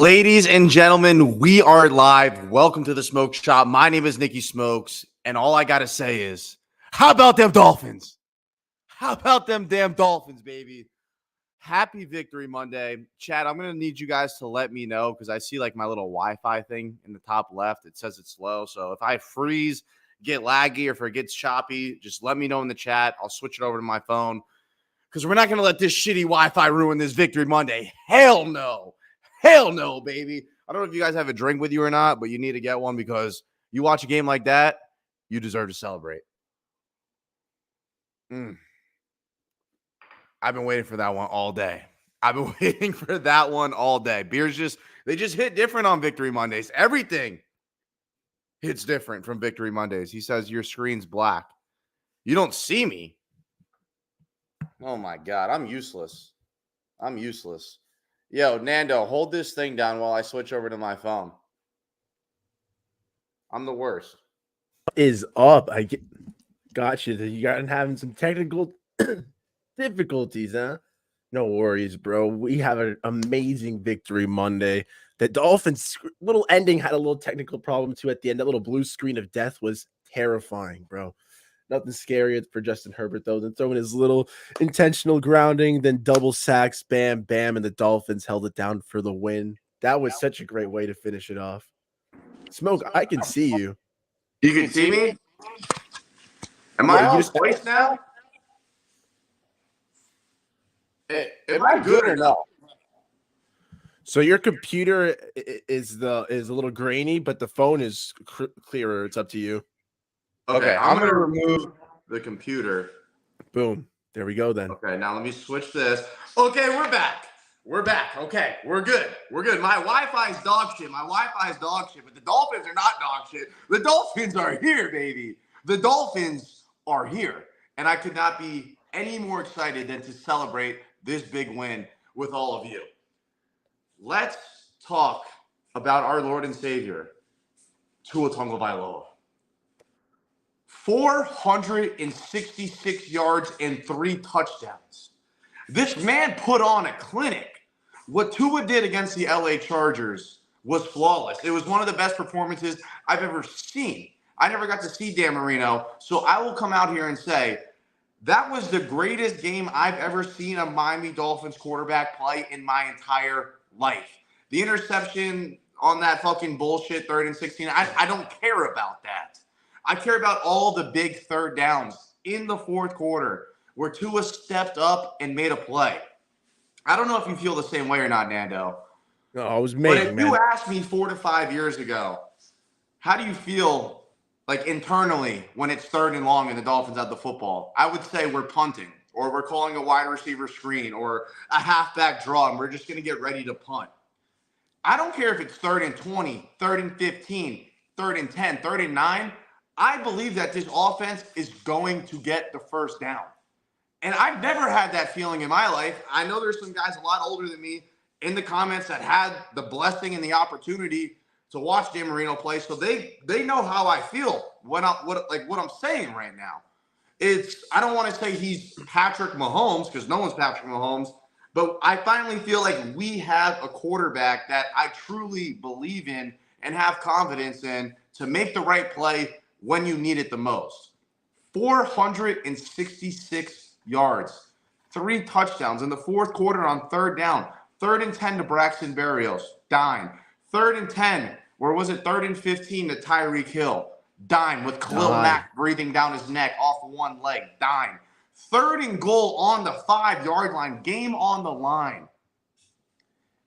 Ladies and gentlemen, we are live. Welcome to the Smoke Shop. My name is Nikki Smokes, and all I got to say is, how about them Dolphins? How about them damn Dolphins, baby? Happy Victory Monday. Chad, I'm going to need you guys to let me know because I see like my little Wi-Fi thing in the top left. It says it's slow. So if I freeze, get laggy, or if it gets choppy, just let me know in the chat. I'll switch it over to my phone because we're not going to let this shitty Wi-Fi ruin this Victory Monday. Hell no. Hell no, baby. I don't know if you guys have a drink with you or not, but you need to get one because you watch a game like that, you deserve to celebrate. I've been waiting for that one all day. Beers they just hit different on Victory Mondays. Everything hits different from Victory Mondays. He says your screen's black. You don't see me. Oh my God, I'm useless. Yo, Nando, hold this thing down while I switch over to my phone. I'm the worst. Is up. Got you. You got having some technical difficulties, huh? No worries, bro. We have an amazing Victory Monday. The Dolphins' little ending had a little technical problem too at the end. That little blue screen of death was terrifying, bro. Nothing scarier for Justin Herbert, though, than throwing his little intentional grounding, then double sacks, bam, bam, and the Dolphins held it down for the win. That was such a great way to finish it off. Smoke, I can see you. You can see me? Am I on voice now? Am I good or no? So your computer is a little grainy, but the phone is clearer. It's up to you. Okay, I'm going to remove the computer. Boom. There we go then. Okay, now let me switch this. Okay, we're back. Okay, we're good. My Wi-Fi is dog shit. But the Dolphins are not dog shit. The Dolphins are here, baby. The Dolphins are here. And I could not be any more excited than to celebrate this big win with all of you. Let's talk about our Lord and Savior, Tua Tagovailoa. 466 yards and 3 touchdowns. This man put on a clinic. What Tua did against the LA Chargers was flawless. It was one of the best performances I've ever seen. I never got to see Dan Marino, so I will come out here and say that was the greatest game I've ever seen a Miami Dolphins quarterback play in my entire life. The interception on that fucking bullshit 3rd and 16, I don't care about that. I care about all the big third downs in the fourth quarter where Tua stepped up and made a play. I don't know if you feel the same way or not, Nando. No, I was amazing, But if you asked me 4 to 5 years ago, how do you feel like internally when it's 3rd and long and the Dolphins have the football? I would say we're punting, or we're calling a wide receiver screen, or a halfback draw, and we're just going to get ready to punt. I don't care if it's 3rd and 20, 3rd and 15, 3rd and 10, 3rd and 9. I believe that this offense is going to get the first down. And I've never had that feeling in my life. I know there's some guys a lot older than me in the comments that had the blessing and the opportunity to watch Dan Marino play. So they know how I feel what I'm saying right now. I don't want to say he's Patrick Mahomes because no one's Patrick Mahomes, but I finally feel like we have a quarterback that I truly believe in and have confidence in to make the right play when you need it the most. 466 yards, 3 touchdowns in the fourth quarter on 3rd down, 3rd and 10 to Braxton Berrios, dime. 3rd and 10, or was it 3rd and 15 to Tyreek Hill, dime, with Khalil Mack breathing down his neck off one leg, dime. 3rd and goal on the 5-yard line, game on the line.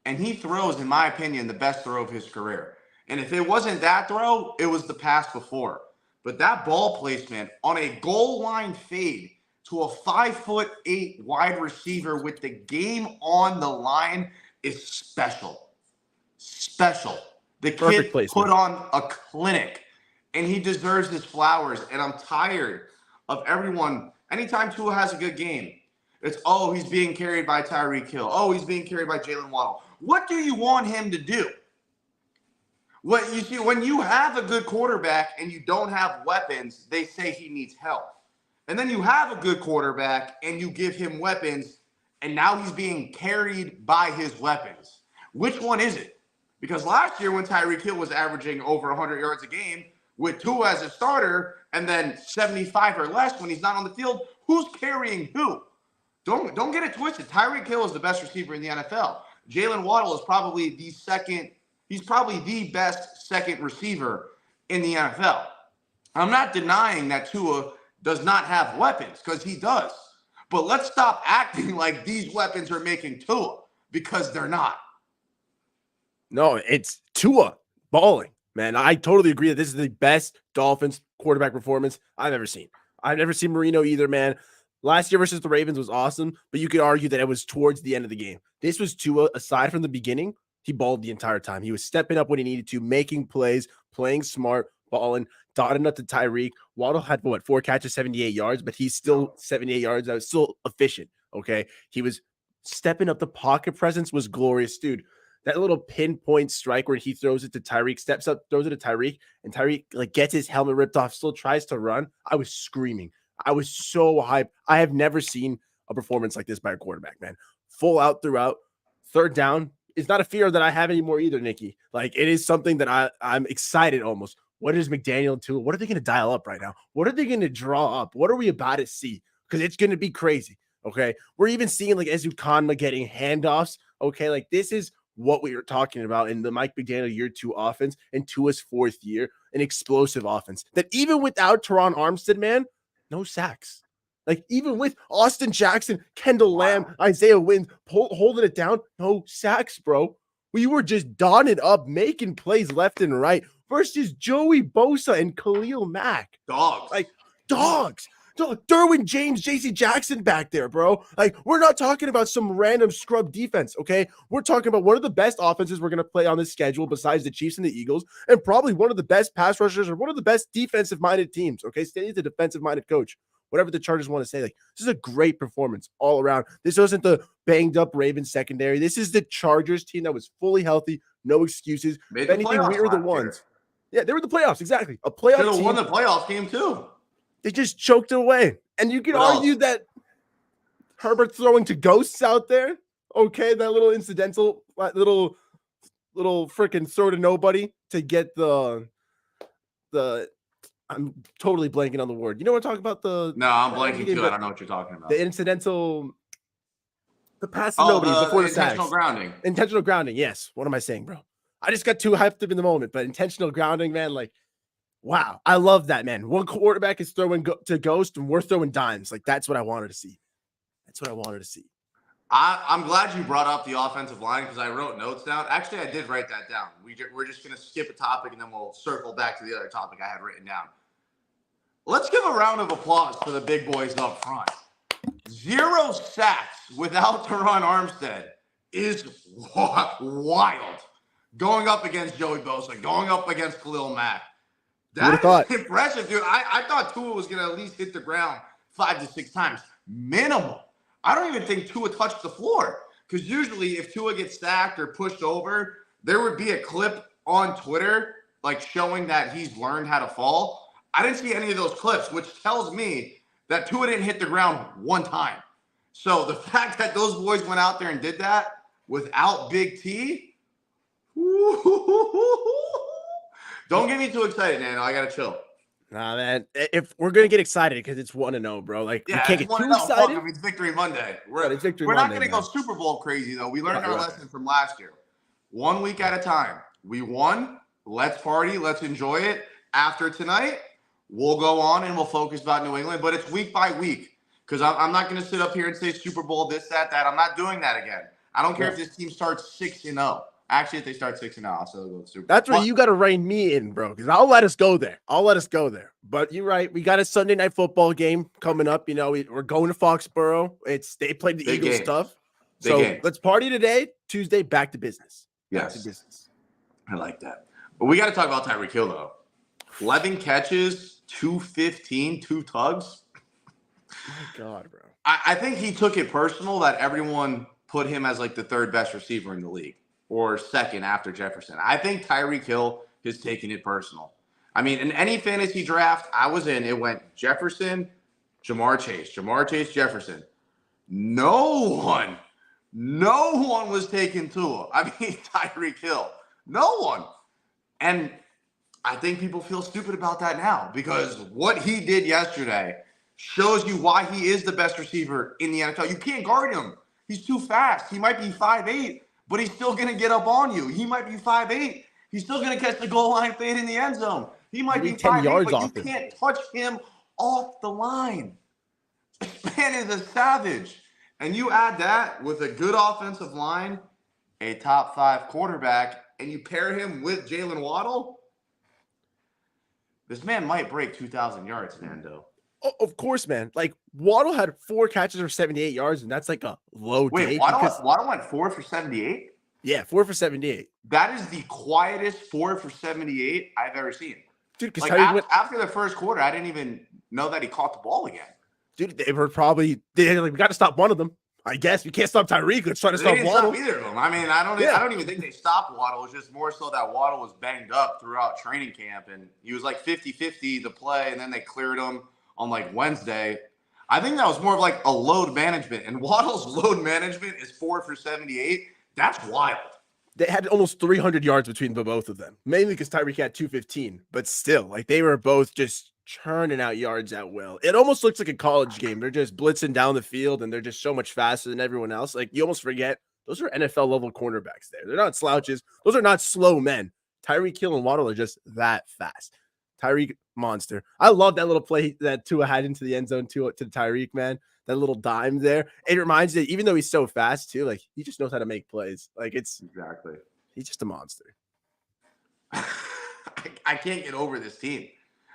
And he throws, in my opinion, the best throw of his career. And if it wasn't that throw, it was the pass before. But that ball placement on a goal line fade to a 5'8" wide receiver with the game on the line is special. Special. The kid put on a clinic, and he deserves his flowers. And I'm tired of everyone. Anytime Tua has a good game, it's, oh, he's being carried by Tyreek Hill. Oh, he's being carried by Jalen Waddle. What do you want him to do? What you see, when you have a good quarterback and you don't have weapons, they say he needs help. And then you have a good quarterback and you give him weapons, and now he's being carried by his weapons. Which one is it? Because last year when Tyreek Hill was averaging over 100 yards a game with Tua as a starter and then 75 or less when he's not on the field, who's carrying who? Don't get it twisted. Tyreek Hill is the best receiver in the NFL. Jalen Waddle is probably the second. He's probably the best second receiver in the NFL. I'm not denying that Tua does not have weapons because he does. But let's stop acting like these weapons are making Tua because they're not. No, it's Tua balling, man. I totally agree that this is the best Dolphins quarterback performance I've ever seen. I've never seen Marino either, man. Last year versus the Ravens was awesome, but you could argue that it was towards the end of the game. This was Tua, aside from the beginning, he balled the entire time. He was stepping up when he needed to, making plays, playing smart, balling, dotting up to Tyreek. Waddle had, 4 catches, 78 yards, but he's still 78 yards. That was still efficient, okay? He was stepping up. The pocket presence was glorious, dude. That little pinpoint strike where he throws it to Tyreek, steps up, throws it to Tyreek, and Tyreek gets his helmet ripped off, still tries to run. I was screaming. I was so hyped. I have never seen a performance like this by a quarterback, man. Full out throughout. Third down is not a fear that I have anymore either, Nikki. It is something that I'm excited almost. What is McDaniel and Tua? What are they going to dial up right now? What are they going to draw up? What are we about to see? Because it's going to be crazy, okay? We're even seeing Ezukanma getting handoffs, okay? This is what we were talking about in the Mike McDaniel year 2 offense and Tua's 4th year, an explosive offense that even without Teron Armstead, man, no sacks. Even with Austin Jackson, Kendall Lamb, Isaiah Wynn holding it down, no sacks, bro. We were just donning up, making plays left and right versus Joey Bosa and Khalil Mack. Dogs. Dogs. Derwin James, JC Jackson back there, bro. We're not talking about some random scrub defense, okay? We're talking about one of the best offenses we're going to play on this schedule besides the Chiefs and the Eagles, and probably one of the best pass rushers or one of the best defensive-minded teams, okay? Staley's a defensive-minded coach. Whatever the Chargers want to say, this is a great performance all around. This wasn't the banged-up Ravens secondary. This is the Chargers team that was fully healthy, no excuses. If anything, we were the ones. Yeah, they were the playoffs, exactly. A playoff team. Should have won the playoff game, too. They just choked it away. And you can argue that Herbert throwing to ghosts out there, okay, that little incidental, little freaking throw to nobody to get the I'm totally blanking on the word. You know what I'm talking about? No, I'm blanking too. I don't know what you're talking about. The incidental, the pass to nobody before the intentional sacks. grounding. Intentional grounding, yes. What am I saying, bro? I just got too hyped up in the moment, but intentional grounding, man, wow, I love that, man. One quarterback is throwing to ghost, and we're throwing dimes. That's what I wanted to see. That's what I wanted to see. I'm glad you brought up the offensive line because I wrote notes down. Actually, I did write that down. We're just going to skip a topic, and then we'll circle back to the other topic I had written down. Let's give a round of applause to the big boys up front. 0 sacks without Teron Armstead is wild. Going up against Joey Bosa, going up against Khalil Mack. That's impressive, dude. I thought Tua was going to at least hit the ground 5 to 6 times. Minimal. I don't even think Tua touched the floor because usually if Tua gets sacked or pushed over, there would be a clip on Twitter showing that he's learned how to fall. I didn't see any of those clips, which tells me that Tua didn't hit the ground 1 time. So the fact that those boys went out there and did that without Big T, don't get me too excited, man. I gotta chill. Nah, man. If we're gonna get excited because it's 1-0, bro. We can't get too excited. It's Victory Monday. We're not gonna go Super Bowl crazy though. We learned our lesson from last year. 1 week at a time. We won. Let's party. Let's enjoy it. After tonight, we'll go on and we'll focus about New England. But it's week by week because I'm not gonna sit up here and say Super Bowl this, that. I'm not doing that again. I don't care if this team starts 6-0. Actually, if they start 6-0, I'll still go to Super Bowl. That's where you got to rein me in, bro, because I'll let us go there. But you're right. We got a Sunday night football game coming up. We're going to Foxborough. They played the Eagles stuff. So let's party today. Tuesday, back to business. Yes. Back to business. I like that. But we got to talk about Tyreek Hill, though. 11 catches, 215, 2 tugs. My God, bro. I think he took it personal that everyone put him as the 3rd best receiver in the league. Or 2nd after Jefferson. I think Tyreek Hill is taking it personal. I mean, in any fantasy draft I was in, it went Jefferson, Jamar Chase, Jefferson. No one was taking Tua. I mean, Tyreek Hill. No one. And I think people feel stupid about that now because what he did yesterday shows you why he is the best receiver in the NFL. You can't guard him. He's too fast. He might be 5'8", but he's still going to get up on you. He might be 5'8". He's still going to catch the goal line fade in the end zone. He might be 10 5'8", yards but you off him. can't touch him off the line. This man is a savage. And you add that with a good offensive line, a top 5 quarterback, and you pair him with Jalen Waddle, this man might break 2,000 yards, Nando. Oh, of course, man. Like, Waddle had 4 catches for 78 yards, and that's like a low day. Wait, Waddle went 4 for 78? Yeah, 4 for 78. That is the quietest 4 for 78 I've ever seen. Dude, because like after the first quarter, I didn't even know that he caught the ball again. Dude, they were probably we got to stop one of them. I guess we can't stop Tyreek. Let's try to stop Waddle. Stop either of them. I mean, I don't even think they stopped Waddle. It's just more so that Waddle was banged up throughout training camp, and he was like 50-50 to play, and then they cleared him on like Wednesday. I think that was more of like a load management, and Waddle's load management is 4 for 78. That's wild. They had almost 300 yards between the both of them, mainly because Tyreek had 215, but still, like, they were both just churning out yards at will. It almost looks like a college game. They're just blitzing down the field, and they're just so much faster than everyone else. Like, you almost forget those are NFL level cornerbacks there. They're not slouches. Those are not slow men. Tyreek Hill and Waddle are just that fast. Tyreek, monster. I love that little play that Tua had into the end zone to Tyreek, man. That little dime there. It reminds me, even though he's so fast too, like, he just knows how to make plays. Like, Exactly. He's just a monster. I can't get over this team.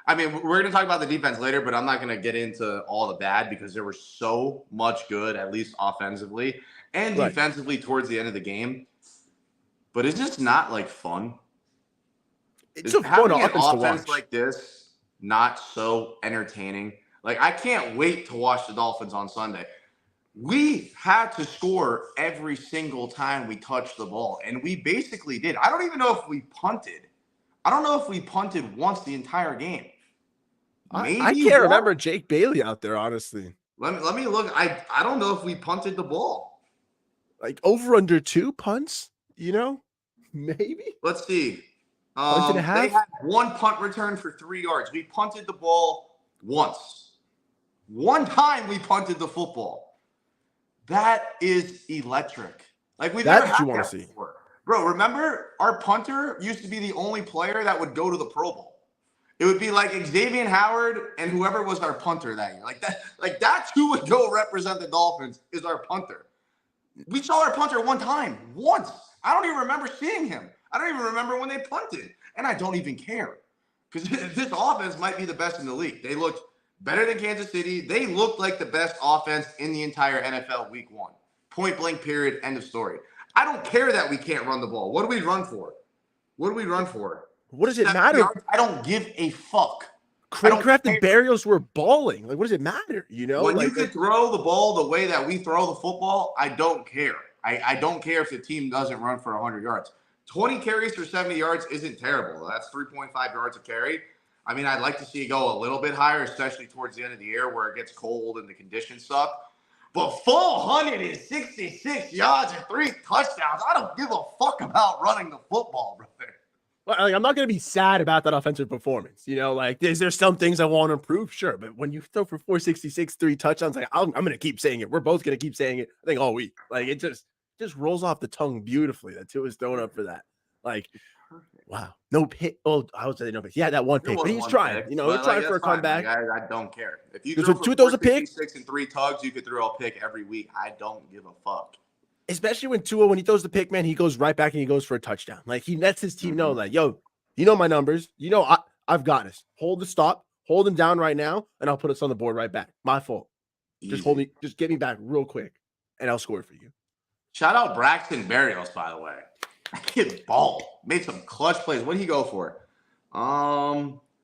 I mean, we're going to talk about the defense later, but I'm not going to get into all the bad because there was so much good, at least offensively and defensively towards the end of the game. But it's just not like fun. It's a fun offense like this, not so entertaining. Like, I can't wait to watch the Dolphins on Sunday. We had to score every single time we touched the ball, and we basically did. I don't even know if we punted. I don't know if we punted once the entire game. Maybe I can't remember Jake Bailey out there, honestly. Let me look. I don't know if we punted the ball. Like, over under 2 punts, maybe. Let's see. Punt and a half? They had 1 punt return for 3 yards. We punted the ball once. One time we punted the football. That is electric. Like, we've never had that before. Bro, remember our punter used to be the only player that would go to the Pro Bowl. It would be like Xavier Howard and whoever was our punter that year. Like that's who would go represent the Dolphins is our punter. We saw our punter one time, once. I don't even remember seeing him. I don't even remember when they punted. And I don't even care. Because this offense might be the best in the league. They looked better than Kansas City. They looked like the best offense in the entire NFL week 1. Point blank, period, end of story. I don't care that we can't run the ball. What do we run for? What do we run for? What does it matter? Yards? I don't give a fuck. Craycraft and Berrios were balling. Like, what does it matter? When you can throw the ball the way that we throw the football, I don't care. I don't care if the team doesn't run for 100 yards. 20 carries for 70 yards isn't terrible. That's 3.5 yards a carry. I mean, I'd like to see it go a little bit higher, especially towards the end of the year where it gets cold and the conditions suck. But 466 yards and 3 touchdowns. I don't give a fuck about running the football, brother. Like, I'm not going to be sad about that offensive performance. Is there some things I want to improve? Sure. But when you throw for 466, 3 touchdowns, like, I'm going to keep saying it. We're both going to keep saying it, I think, all week. Like, it just rolls off the tongue beautifully that Tua's throwing up for that. Like, wow. No pick. Oh, I would say no pick. Yeah, that one pick. But he's trying. He's trying for a comeback. I don't care. If you throw for 466 and 3 tugs, you could throw a pick every week. I don't give a fuck. Especially when Tua, when he throws the pick, man, he goes right back and he goes for a touchdown. Like, he lets his team know, like, yo, you know my numbers. I've got this. Hold the stop. Hold him down right now, and I'll put us on the board right back. My fault. Easy. Just get me back real quick, and I'll score for you. Shout out Braxton Berrios, by the way. That kid ball. Made some clutch plays. What did he go for?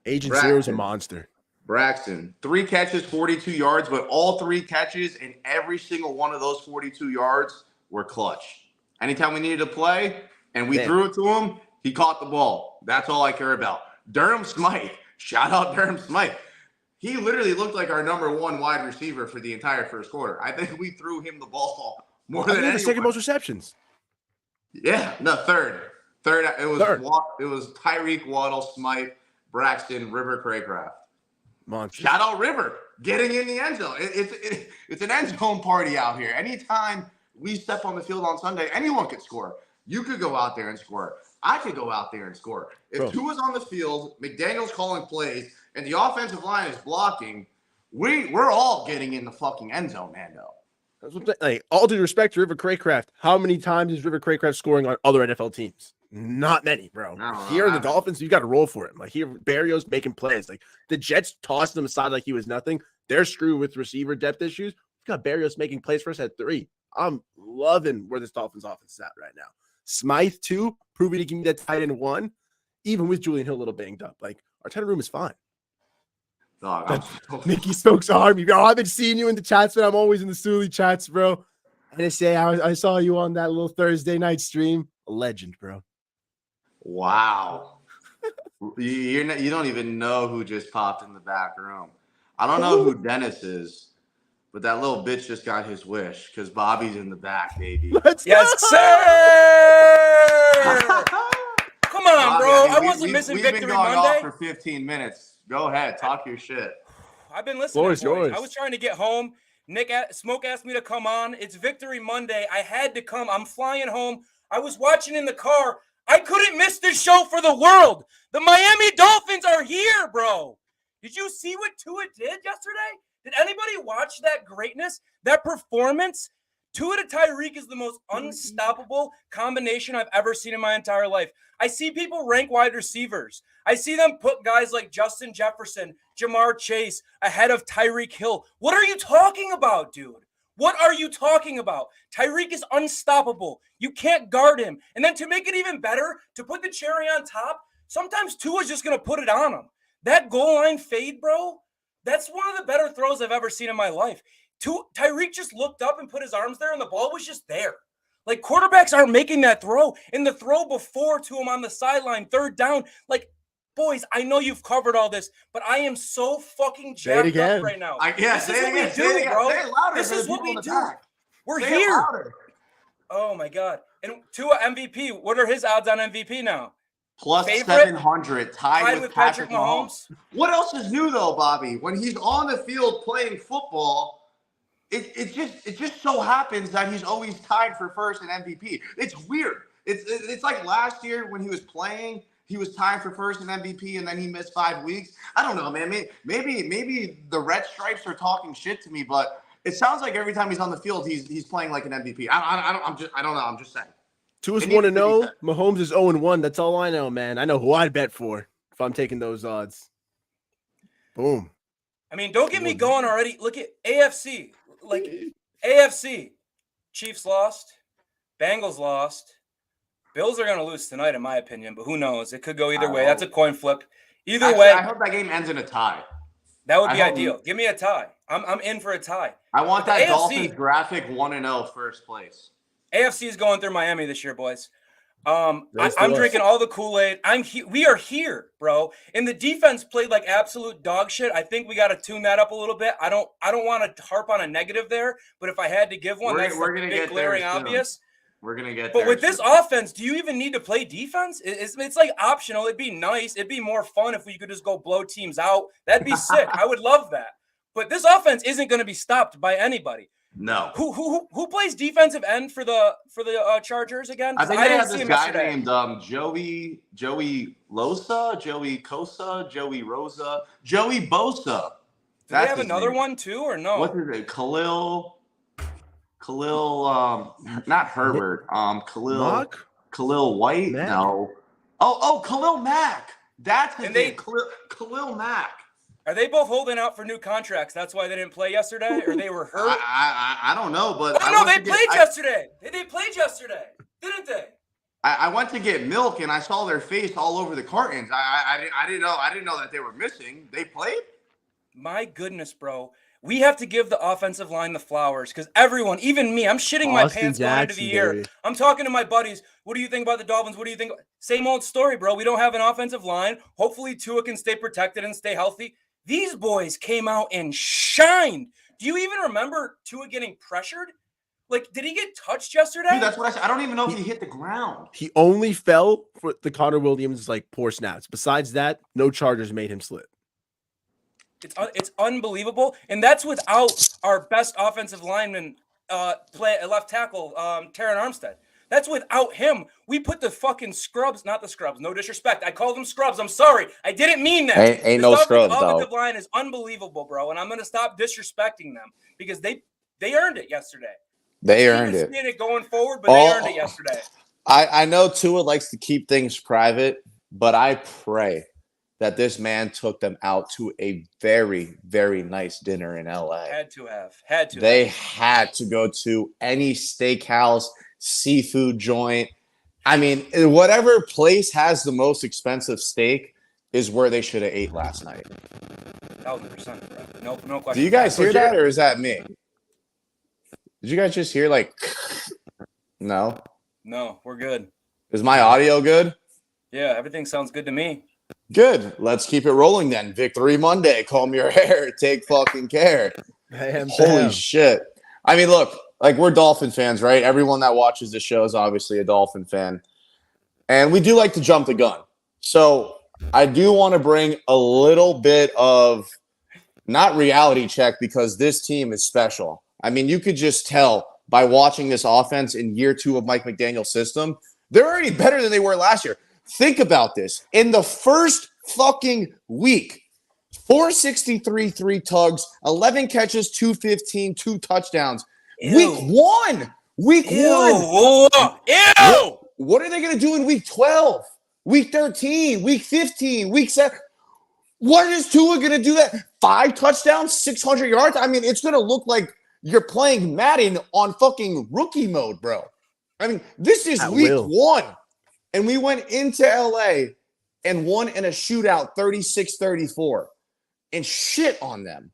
Agent Zero's a monster. Braxton, 3 catches, 42 yards, but all 3 catches and every single one of those 42 yards were clutch. Anytime we needed to play and we threw it to him, he caught the ball. That's all I care about. Durham Smythe. Shout out Durham Smythe. He literally looked like our number 1 wide receiver for the entire first quarter. I think we threw him the ball more than anyone. The second most receptions. Yeah, no, third. Third, it was Third. It was Tyreek, Waddle, Smythe, Braxton, River, Craycraft. Monsters. Shout out River getting in the end zone. It's an end zone party out here. Anytime we step on the field on Sunday, anyone could score. You could go out there and score. I could go out there and score. If Tua's on the field, McDaniel's calling plays, and the offensive line is blocking, we're all getting in the fucking end zone, Mando. That's what I'm saying. Like, all due respect to River Craycraft, how many times is River Craycraft scoring on other NFL teams? Not many, bro. Here are the Dolphins, you got to roll for it. Like, here, Barrios making plays. Like, the Jets tossed him aside like he was nothing. They're screwed with receiver depth issues. We got Barrios making plays for us at 3. I'm loving where this Dolphins offense is at right now. Smythe, 2, proving he can be that tight end 1, even with Julian Hill a little banged up. Like, our tight end room is fine. Dog, Mickey Stokes Army, bro. I've been seeing you in the chats, but I'm always in the Sully chats, bro. And I saw you on that little Thursday night stream. A legend, bro. Wow. You don't even know who just popped in the back room. I don't know who Dennis is, but that little bitch just got his wish because Bobby's in the back, baby. Yes, sir. Come on, Bobby, bro. I wasn't missing we've Victory been going Monday. off for 15 minutes. Go ahead, talk your shit. I've been listening. Floor is yours. I was trying to get home. Smoke asked me to come on. It's Victory Monday. I had to come. I'm flying home. I was watching in the car. I couldn't miss this show for the world. The Miami Dolphins are here, bro. Did you see what Tua did yesterday? Did anybody watch that greatness, that performance? Tua to Tyreek is the most unstoppable combination I've ever seen in my entire life. I see people rank wide receivers. I see them put guys like Justin Jefferson, Jamar Chase ahead of Tyreek Hill. What are you talking about, dude? What are you talking about? Tyreek is unstoppable. You can't guard him. And then to make it even better, to put the cherry on top, sometimes Tua's just going to put it on him. That goal line fade, bro, that's one of the better throws I've ever seen in my life. Tyreek just looked up and put his arms there, and the ball was just there. Like, quarterbacks aren't making that throw. And the throw before to him on the sideline, third down, like, boys, I know you've covered all this, but I am so fucking jacked up right now. This is what we do, bro. This is what we do. We're here. Oh, my God. And Tua MVP, what are his odds on MVP now? Plus 700, tied with Patrick Mahomes. What else is new, though, Bobby? When he's on the field playing football, it just so happens that he's always tied for first in MVP. It's weird. It's like last year when he was playing, he was tied for first in MVP, and then he missed 5 weeks. I don't know, man. Maybe the red stripes are talking shit to me, but it sounds like every time he's on the field, he's playing like an MVP. I don't know. I'm just saying. Tua's 1-0. Mahomes is 0-1. That's all I know, man. I know who I'd bet for if I'm taking those odds. Boom. I mean, don't get me going already. Look at AFC. Like, AFC. Chiefs lost. Bengals lost. Bills are going to lose tonight, in my opinion, but who knows? It could go either way. That's a coin flip. Either way. I hope that game ends in a tie. That would be ideal. Give me a tie. I'm in for a tie. I want that Dolphins graphic 1-0 first place. AFC is going through Miami this year, boys. I'm drinking all the Kool-Aid. We are here, bro. And the defense played like absolute dog shit. I think we got to tune that up a little bit. I don't want to harp on a negative there, but if I had to give one, that's the big glaring obvious. We're gonna get there. But with this offense, do you even need to play defense? It's like optional. It'd be nice. It'd be more fun if we could just go blow teams out. That'd be sick. I would love that. But this offense isn't going to be stopped by anybody. No. Who plays defensive end for the Chargers again? I think they have this guy named Joey Losa, Joey Cosa, Joey Rosa, Joey Bosa. Do they have another one too, or no? What is it? Khalil, not Herbert. Khalil White. Mack? No. Oh, Khalil Mack. That's his name. Khalil Mack. Are they both holding out for new contracts? That's why they didn't play yesterday, or they were hurt? I don't know, but they played yesterday. They played yesterday, didn't they? I went to get milk and I saw their face all over the cartons. I didn't know that they were missing. They played? My goodness, bro. We have to give the offensive line the flowers because everyone, even me, I'm shitting my pants going into the year. Baby. I'm talking to my buddies. What do you think about the Dolphins? What do you think? Same old story, bro. We don't have an offensive line. Hopefully Tua can stay protected and stay healthy. These boys came out and shined. Do you even remember Tua getting pressured? Like, did he get touched yesterday? Dude, that's what I said. I don't even know if he hit the ground. He only fell for the Connor Williams like poor snaps. Besides that, no Chargers made him slip. It's unbelievable, and that's without our best offensive lineman, play left tackle, Taron Armstead. That's without him. We put the fucking scrubs, not the scrubs. No disrespect. I called them scrubs. I'm sorry. I didn't mean that. Ain't no scrubs, offensive though. line is unbelievable, bro, and I'm gonna stop disrespecting them because they earned it yesterday. They earned it. It going forward, but they earned it yesterday. I know Tua likes to keep things private, but I pray that this man took them out to a very, very nice dinner in LA. Had to have. They had to go to any steakhouse, seafood joint. I mean, whatever place has the most expensive steak is where they should have ate last night. 1,000%, bro. No question. Do you guys hear that, or is that me? Did you guys just hear like? No. No, we're good. Is my audio good? Yeah, everything sounds good to me. Good. Let's keep it rolling then. Victory Monday. Comb your hair. Take fucking care. Holy shit. I mean, look, like we're Dolphin fans, right? Everyone that watches this show is obviously a Dolphin fan. And we do like to jump the gun. So I do want to bring a little bit of not reality check because this team is special. I mean, you could just tell by watching this offense in year 2 of Mike McDaniel's system, they're already better than they were last year. Think about this. In the first fucking week, 463, 3 tugs, 11 catches, 215, 2 touchdowns. Ew. Week 1. Week Ew. 1. Ew. What are they going to do in week 12? Week 13, week 15, week 7? What is Tua going to do that? 5 touchdowns, 600 yards? I mean, it's going to look like you're playing Madden on fucking rookie mode, bro. I mean, this is week 1. And we went into LA and won in a shootout 36-34 and shit on them.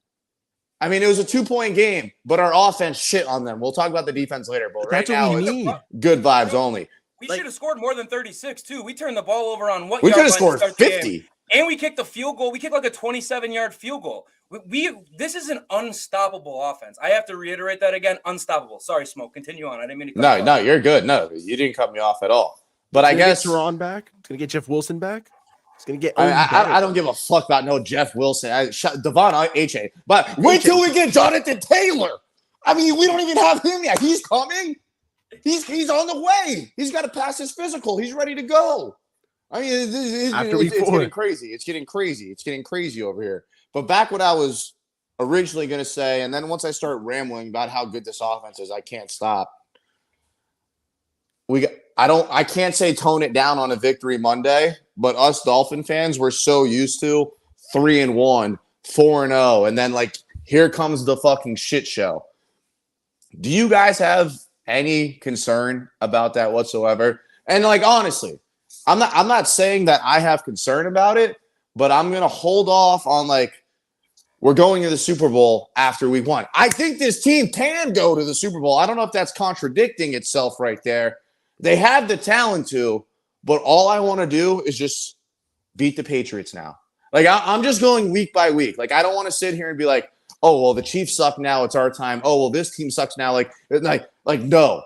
I mean, it was a 2-point game, but our offense shit on them. We'll talk about the defense later, but right now it's good vibes only. We should have scored more than 36, too. We turned the ball over on what? We could have scored 50. And we kicked a field goal. We kicked like a 27-yard field goal. This is an unstoppable offense. I have to reiterate that again. Unstoppable. Sorry, Smoke. Continue on. I didn't mean to cut you off. No, you're good. No, you didn't cut me off at all. But I guess get Teron back. It's gonna get Jeff Wilson back. It's gonna get. I don't give a fuck about no Jeff Wilson. Devon HA. But wait till we get Jonathan Taylor. I mean, we don't even have him yet. He's coming. He's on the way. He's got to pass his physical. He's ready to go. I mean, it's getting crazy. It's getting crazy. It's getting crazy over here. But back what I was originally going to say, and then once I start rambling about how good this offense is, I can't stop. I can't say tone it down on a Victory Monday, but us Dolphin fans, we're so used to 3-1, 4-0, and then like here comes the fucking shit show. Do you guys have any concern about that whatsoever? And like honestly, I'm not saying that I have concern about it, but I'm gonna hold off on like we're going to the Super Bowl after week 1. I think this team can go to the Super Bowl. I don't know if that's contradicting itself right there. They have the talent to, but all I want to do is just beat the Patriots now. Like, I'm just going week by week. Like, I don't want to sit here and be like, oh, well, the Chiefs suck now. It's our time. Oh, well, this team sucks now. Like no.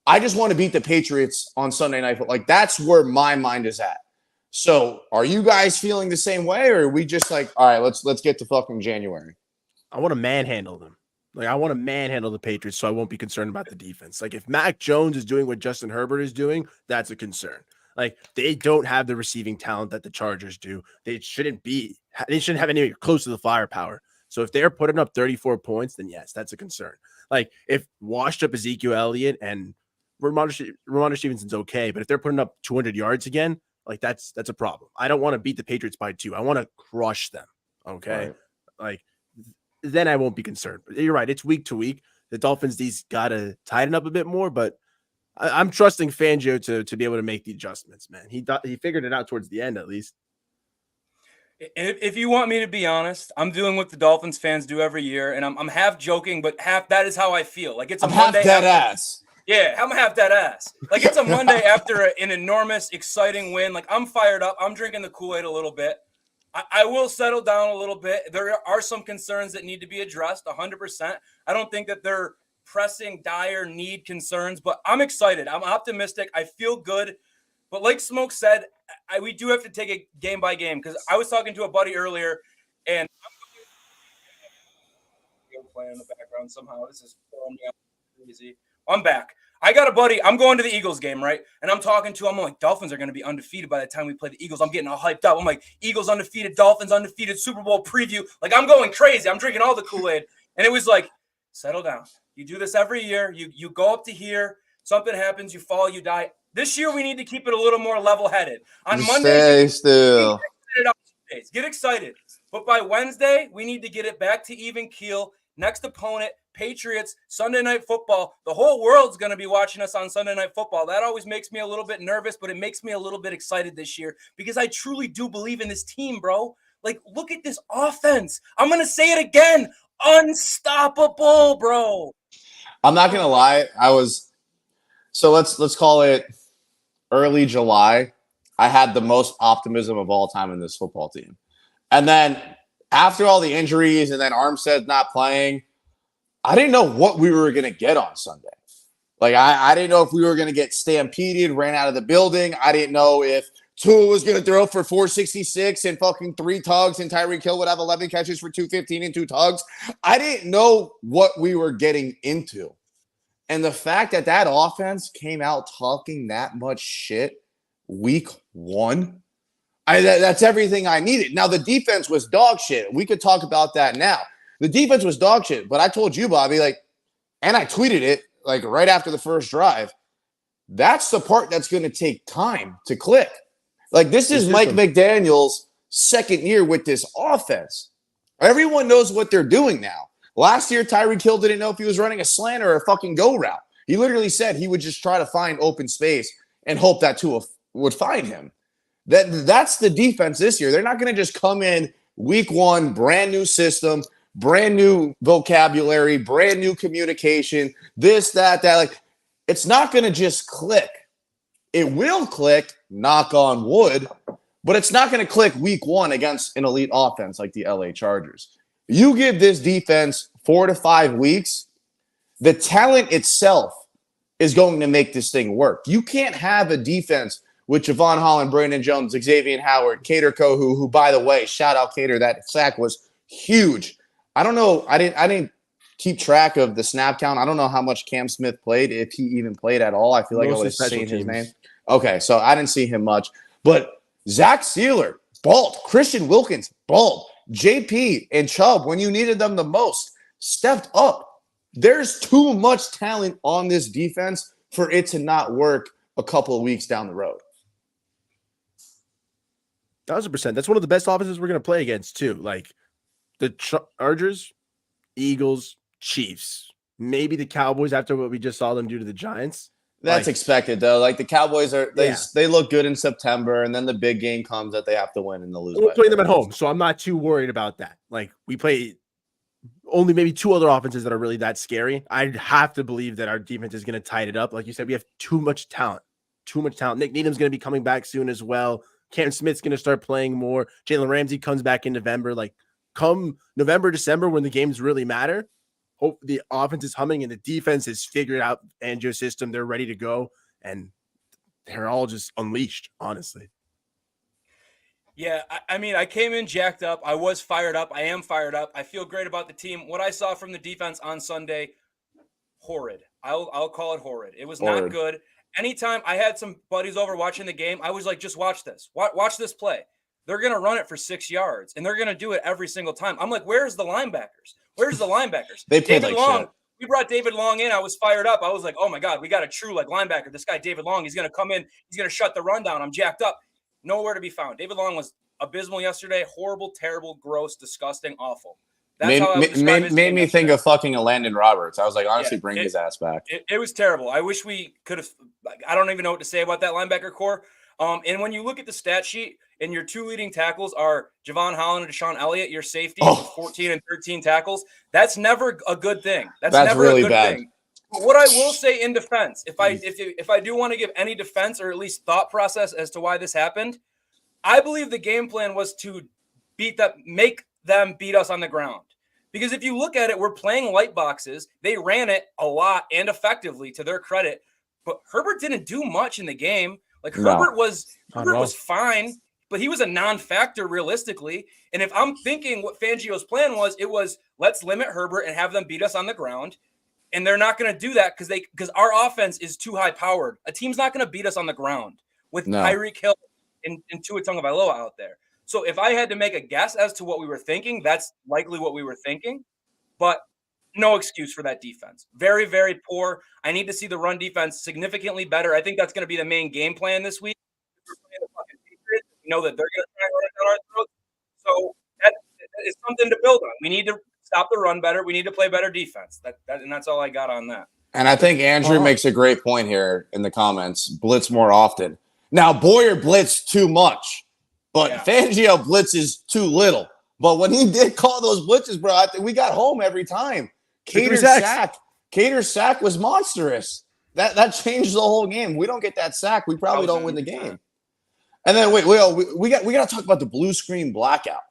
I just want to beat the Patriots on Sunday night. Like, that's where my mind is at. So, are you guys feeling the same way, or are we just like, all right, let's get to fucking January? I want to manhandle them. Like, I want to manhandle the Patriots so I won't be concerned about the defense. Like, if Mac Jones is doing what Justin Herbert is doing, that's a concern. Like, they don't have the receiving talent that the Chargers do. They shouldn't have any close to the firepower. So if they're putting up 34 points, then yes, that's a concern. Like, if washed up Ezekiel Elliott and Ramondre Stevenson's okay, but if they're putting up 200 yards again, like that's a problem. I don't want to beat the Patriots by 2. I want to crush them. Okay. Right. Like, then I won't be concerned. But you're right. It's week to week. The Dolphins, these got to tighten up a bit more, but I'm trusting Fangio to be able to make the adjustments, man. He figured it out towards the end, at least. If you want me to be honest, I'm doing what the Dolphins fans do every year, and I'm half joking, but half that is how I feel. Like, it's a Monday. Half dead ass. Yeah, I'm half dead ass. Like, it's a Monday after an enormous, exciting win. Like, I'm fired up. I'm drinking the Kool-Aid a little bit. I will settle down a little bit. There are some concerns that need to be addressed, 100%. I don't think that they're pressing, dire need concerns, but I'm excited. I'm optimistic. I feel good. But like Smoke said, we do have to take it game by game, because I was talking to a buddy earlier, and I'm playing in the background somehow. This is throwing me out crazy. I'm back. I got a buddy. I'm going to the Eagles game, right? And I'm talking to him. I'm like, Dolphins are going to be undefeated by the time we play the Eagles. I'm getting all hyped up. I'm like, Eagles undefeated, Dolphins undefeated, Super Bowl preview. Like, I'm going crazy. I'm drinking all the Kool-Aid. And it was like, settle down. You do this every year. You go up to here. Something happens. You fall. You die. This year, we need to keep it a little more level-headed. On Monday, still. Get excited. But by Wednesday, we need to get it back to even keel. Next opponent, Patriots, Sunday Night Football. The whole world's going to be watching us on Sunday Night Football. That always makes me a little bit nervous, but it makes me a little bit excited this year, because I truly do believe in this team, bro. Like, look at this offense. I'm going to say it again. Unstoppable, bro. I'm not going to lie. So let's call it early July. I had the most optimism of all time in this football team. And then after all the injuries and then Armstead not playing, I didn't know what we were going to get on Sunday. Like, I didn't know if we were going to get stampeded, ran out of the building. I didn't know if Tua was going to throw for 466 and fucking 3 tugs, and Tyreek Hill would have 11 catches for 215 and 2 tugs. I didn't know what we were getting into. And the fact that that offense came out talking that much shit week 1, that's everything I needed. Now, the defense was dog shit. We could talk about that now. The defense was dog shit, but I told you, Bobby, like, and I tweeted it, like, right after the first drive, that's the part that's going to take time to click. Like, this is Mike McDaniel's second year with this offense. Everyone knows what they're doing now. Last year, Tyreek Hill didn't know if he was running a slant or a fucking go route. He literally said he would just try to find open space and hope that Tua would find him. That's the defense this year. They're not going to just come in week 1, brand new system, brand new vocabulary, brand new communication, this, that. Like, it's not going to just click. It will click, knock on wood, but it's not going to click week 1 against an elite offense like the LA Chargers. You give this defense 4 to 5 weeks, the talent itself is going to make this thing work. You can't have a defense with Javon Holland, Brandon Jones, Xavier Howard, Cater Kohu, who, by the way, shout out Cater, that sack was huge. I don't know. I didn't keep track of the snap count. I don't know how much Cam Smith played, if he even played at all. I feel like I would have seen his name. Okay, so I didn't see him much. But Zach Sealer, bald. Christian Wilkins, bald. JP and Chubb, when you needed them the most, stepped up. There's too much talent on this defense for it to not work a couple of weeks down the road. 1,000%. That's one of the best offenses we're going to play against, too. Like, the Chargers, Eagles, Chiefs, maybe the Cowboys after what we just saw them do to the Giants. That's expected, though. Like, the Cowboys they look good in September, and then the big game comes that they have to win and they'll lose. We're playing them at home, so I'm not too worried about that. Like, we play only maybe 2 other offenses that are really that scary. I'd have to believe that our defense is going to tighten it up. Like you said, we have too much talent. Nick Needham's going to be coming back soon as well. Cam Smith's going to start playing more. Jalen Ramsey comes back in November. Like, come November, December, when the games really matter, hope the offense is humming and the defense has figured out Angio's system. They're ready to go, and they're all just unleashed, honestly. Yeah, I mean, I came in jacked up. I was fired up. I am fired up. I feel great about the team. What I saw from the defense on Sunday, horrid. I'll call it horrid. It was not good. Anytime I had some buddies over watching the game, I was like, just watch this. Watch this play. They're going to run it for 6 yards, and they're going to do it every single time. I'm like, where's the linebackers? Where's the linebackers? They played David like Long. shit. We brought David Long in. I was fired up. I was like, oh, my God, we got a true like linebacker. This guy, David Long, he's going to come in. He's going to shut the run down. I'm jacked up. Nowhere to be found. David Long was abysmal yesterday. Horrible, terrible, gross, disgusting, awful. That's how I would describe his made me game think of fucking a Landon Roberts. I was like, honestly, bring his ass back. It was terrible. I wish we could have. I don't even know what to say about that linebacker core. And when you look at the stat sheet, and your 2 leading tackles are Javon Holland and Deshaun Elliott, your safety with 14 and 13 tackles, that's never a good thing. That's never really a good bad thing. But what I will say in defense, if I do want to give any defense or at least thought process as to why this happened, I believe the game plan was to make them beat us on the ground. Because if you look at it, we're playing light boxes. They ran it a lot and effectively, to their credit. But Herbert didn't do much in the game. Like Herbert was fine, but he was a non-factor realistically. And if I'm thinking what Fangio's plan was, it was let's limit Herbert and have them beat us on the ground. And they're not going to do that because our offense is too high powered. A team's not going to beat us on the ground with Tyreek Hill and Tua Tagovailoa out there. So if I had to make a guess as to what we were thinking, that's likely what we were thinking. But no excuse for that defense. Very, very poor. I need to see the run defense significantly better. I think that's going to be the main game plan this week. We're playing the fucking Patriots. We know that they're going to try and run it down our throats. So that is something to build on. We need to stop the run better. We need to play better defense. And that's all I got on that. And I think Andrew makes a great point here in the comments. Blitz more often. Now, Boyer blitzed too much, but Fangio blitzes too little. But when he did call those blitzes, bro, I think we got home every time. Cater's sack was monstrous. That changed the whole game. We don't get that sack, we probably don't win the game. And then we got to talk about the blue screen blackout.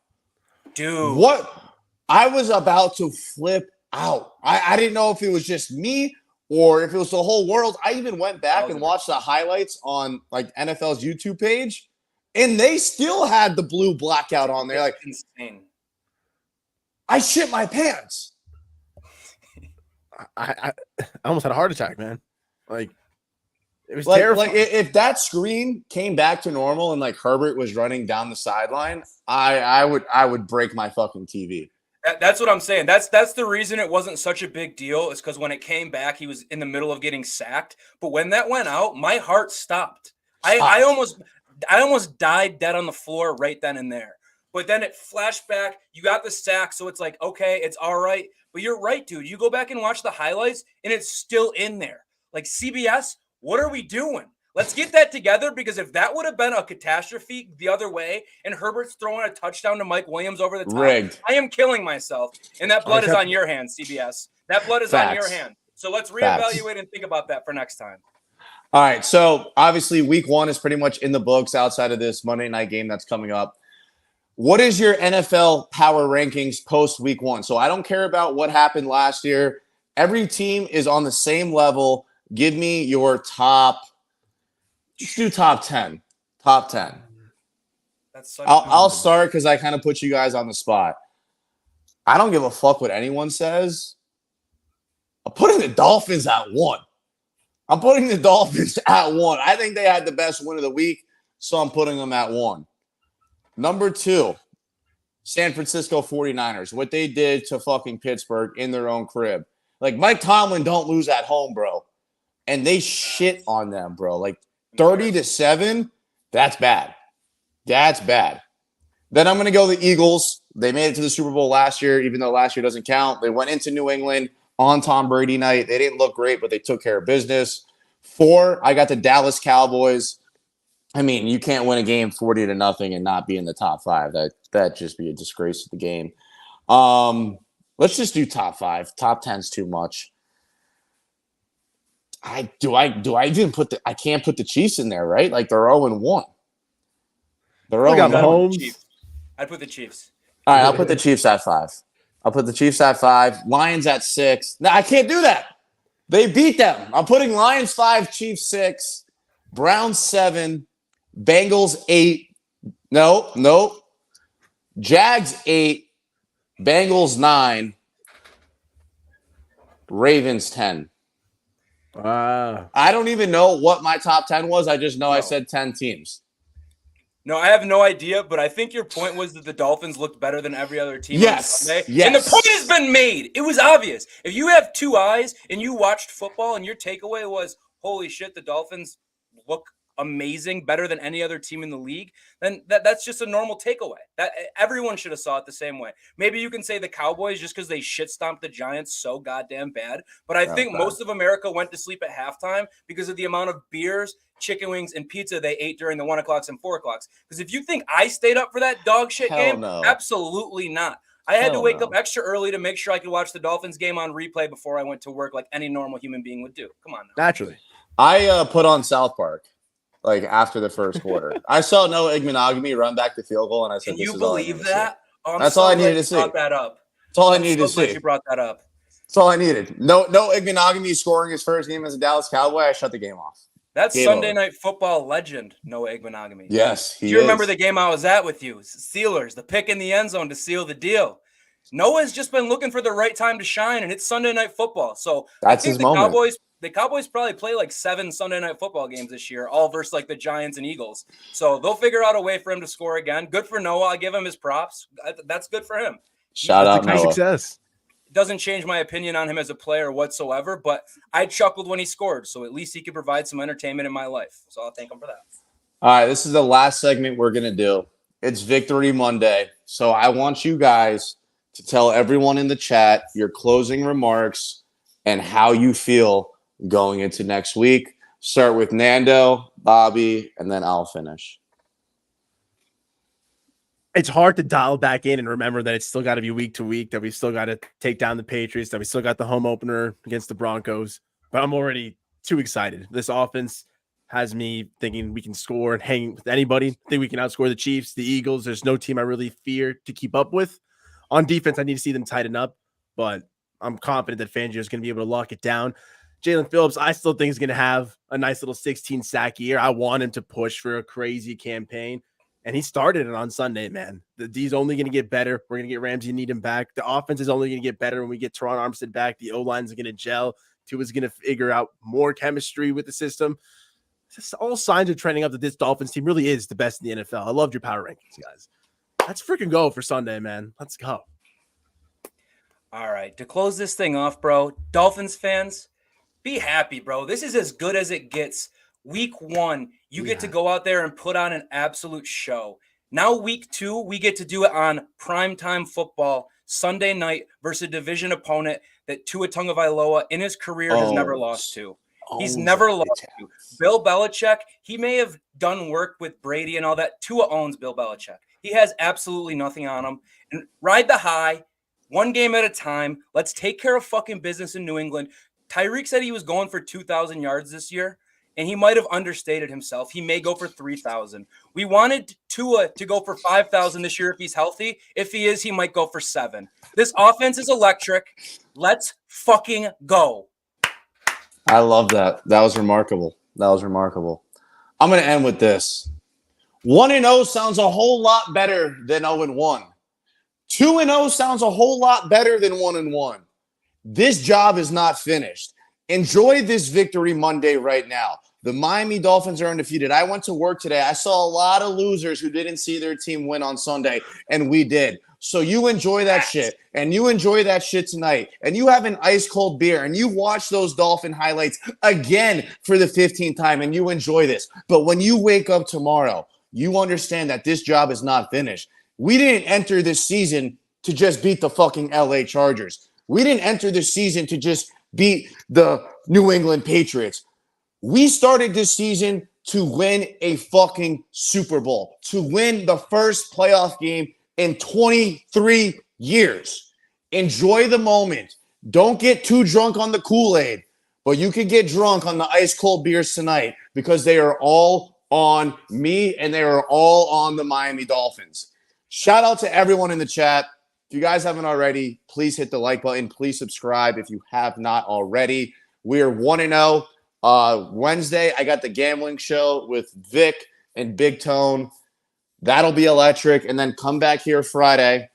Dude. What? I was about to flip out. I didn't know if it was just me or if it was the whole world. I even went back and watched the highlights on like NFL's YouTube page, and they still had the blue blackout on there. Like, insane. I shit my pants. I almost had a heart attack, man. Like, it was terrifying. Like if that screen came back to normal and like Herbert was running down the sideline, I would break my fucking TV. That's what I'm saying. That's the reason it wasn't such a big deal. Is because when it came back, he was in the middle of getting sacked. But when that went out, my heart stopped. I almost died dead on the floor right then and there. But then it flashed back. You got the sack, so it's like, okay, it's all right. But you're right, dude. You go back and watch the highlights, and it's still in there. Like, CBS, what are we doing? Let's get that together, because if that would have been a catastrophe the other way and Herbert's throwing a touchdown to Mike Williams over the top, rigged. I am killing myself. And that blood is on your hands, CBS. That blood is on your hand. So let's reevaluate and think about that for next time. All right. So obviously week 1 is pretty much in the books outside of this Monday night game that's coming up. What is your NFL power rankings post week 1? So I don't care about what happened last year. Every team is on the same level. Give me your top. Just do top 10. Top 10. I'll start because I kind of put you guys on the spot. I don't give a fuck what anyone says. I'm putting the Dolphins at 1. I'm putting the Dolphins at 1. I think they had the best win of the week, so I'm putting them at 1. Number 2, San Francisco 49ers. What they did to fucking Pittsburgh in their own crib. Like, Mike Tomlin don't lose at home, bro. And they shit on them, bro. Like, 30-7, that's bad. That's bad. Then I'm going to go the Eagles. They made it to the Super Bowl last year, even though last year doesn't count. They went into New England on Tom Brady night. They didn't look great, but they took care of business. 4, I got the Dallas Cowboys. I mean, you can't win a game 40-0 and not be in the top 5. That'd just be a disgrace to the game. Let's just do top 5. Top 10's too much. I can't put the Chiefs in there, right? Like, they're 0-1. They're 0-1. I'd put the Chiefs. All right, I'll put the Chiefs at 5. I'll put the Chiefs at 5. Lions at 6. No, I can't do that. They beat them. I'm putting Lions 5, Chiefs 6, Browns 7, Bengals 8. No. Jags 8, Bengals 9, Ravens 10. I don't even know what my top 10 was. I just know I said 10 teams. No, I have no idea, but I think your point was that the Dolphins looked better than every other team on Sunday. Yes. And the point has been made. It was obvious. If you have 2 eyes and you watched football and your takeaway was, holy shit, the Dolphins look amazing, better than any other team in the league, then that's just a normal takeaway. That everyone should have saw it the same way. Maybe you can say the Cowboys just because they shit stomped the Giants so goddamn bad, but I think most of America went to sleep at halftime because of the amount of beers, chicken wings, and pizza they ate during the 1 o'clocks and 4 o'clocks. Because if you think I stayed up for that dog shit game, absolutely not. I had to wake up extra early to make sure I could watch the Dolphins game on replay before I went to work, like any normal human being would do. Come on now. Naturally. I put on South Park. Like, after the first quarter, I saw Noah Igbenogany run back the field goal, and I said, "Can you believe that?" That's all I needed to see. Brought that up. That's all I I'm needed so to glad see. you brought that up. That's all I needed. No Igbenogany scoring his first game as a Dallas Cowboy. I shut the game off. That's Game Sunday over. Night Football legend, Noah Igbenogany. Yes, Do he you remember is. the game I was at with you? Steelers, the pick in the end zone to seal the deal. Noah's just been looking for the right time to shine, and it's Sunday Night Football. So That's I his think moment. The Cowboys probably play like 7 Sunday Night Football games this year, all versus like the Giants and Eagles. So they'll figure out a way for him to score again. Good for Noah. I give him his props. That's good for him. Shout That's out a great Noah. success. Doesn't change my opinion on him as a player whatsoever, but I chuckled when he scored. So at least he could provide some entertainment in my life. So I'll thank him for that. All right, this is the last segment we're gonna do. It's Victory Monday, so I want you guys to tell everyone in the chat your closing remarks and how you feel going into next week. Start with Nando, Bobby, and then I'll finish. It's hard to dial back in and remember that it's still got to be week to week, that we still got to take down the Patriots, that we still got the home opener against the Broncos. But I'm already too excited. This offense has me thinking we can score and hang with anybody. I think we can outscore the Chiefs, the Eagles. There's no team I really fear to keep up with. On defense, I need to see them tighten up, but I'm confident that Fangio is going to be able to lock it down. Jalen Phillips, I still think is going to have a nice little 16 sack year. I want him to push for a crazy campaign. And he started it on Sunday, man. The D's only going to get better. We're going to get Ramsey and Needham back. The offense is only going to get better when we get Teron Armstead back. The O-line is going to gel. Tua's going to figure out more chemistry with the system. Just all signs are trending up that this Dolphins team really is the best in the NFL. I loved your power rankings, guys. Let's freaking go for Sunday, man. Let's go. All right. To close this thing off, bro, Dolphins fans, be happy, bro. This is as good as it gets. Week 1, you get to go out there and put on an absolute show. Now, week 2, we get to do it on primetime football, Sunday night versus a division opponent that Tua Tagovailoa in his career has never lost to. He's never lost to. Bill Belichick, he may have done work with Brady and all that. Tua owns Bill Belichick. He has absolutely nothing on him. And ride the high, one game at a time. Let's take care of fucking business in New England. Tyreek said he was going for 2,000 yards this year. And he might have understated himself. He may go for 3,000. We wanted Tua to go for 5,000 this year if he's healthy. If he is, he might go for 7. This offense is electric. Let's fucking go. I love that. That was remarkable. I'm going to end with this. 1-0 sounds a whole lot better than 0-1. 2-0 sounds a whole lot better than 1-1. This job is not finished. Enjoy this Victory Monday right now. The Miami Dolphins are undefeated. I went to work today. I saw a lot of losers who didn't see their team win on Sunday, and we did. So you enjoy that shit, and you enjoy that shit tonight, and you have an ice-cold beer, and you watch those Dolphin highlights again for the 15th time, and you enjoy this. But when you wake up tomorrow, you understand that this job is not finished. We didn't enter this season to just beat the fucking LA Chargers. We didn't enter this season to just beat the New England Patriots. We started this season to win a fucking Super Bowl, to win the first playoff game in 23 years. Enjoy the moment. Don't get too drunk on the Kool-Aid, but you can get drunk on the ice-cold beers tonight because they are all on me and they are all on the Miami Dolphins. Shout out to everyone in the chat. If you guys haven't already, please hit the like button. Please subscribe if you have not already. We are 1-0. Wednesday, I got the gambling show with Vic and Big Tone. That'll be electric. And then come back here Friday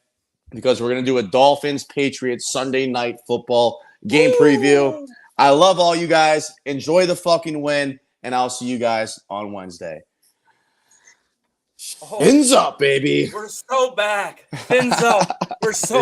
because we're going to do a Dolphins-Patriots Sunday night football game preview. I love all you guys. Enjoy the fucking win, and I'll see you guys on Wednesday. Fins up, baby. We're so back. Fins up. We're so